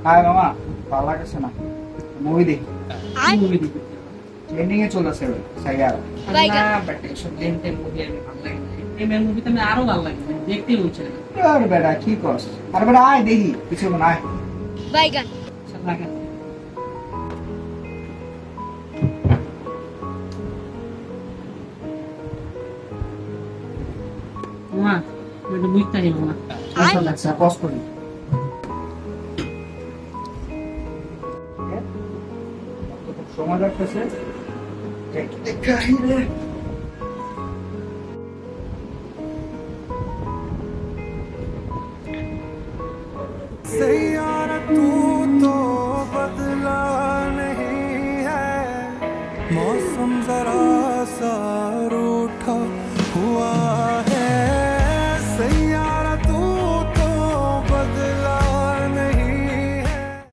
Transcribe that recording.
High মামা, ভালো লাগছে না। মুভি দেখি। মুভি দেখি। ট্রেন্ডিং এ চলতেছে সাইয়ার। না বাট এসব লেনদেন মুভি আমি ভালো লাগে না। প্রেমের মুভি তো আমি আরো ভালো লাগে না, দেখতেই হচ্ছে না। আর বেটা কি করছ? আর বেটা আয় দেখি কিছু না আয়। বাইগান সব লাগে। মা এটা বুঝতে পারি না। ভালো লাগছে পজ করি। সময় লাগতেছে। দেখ দেখ রে।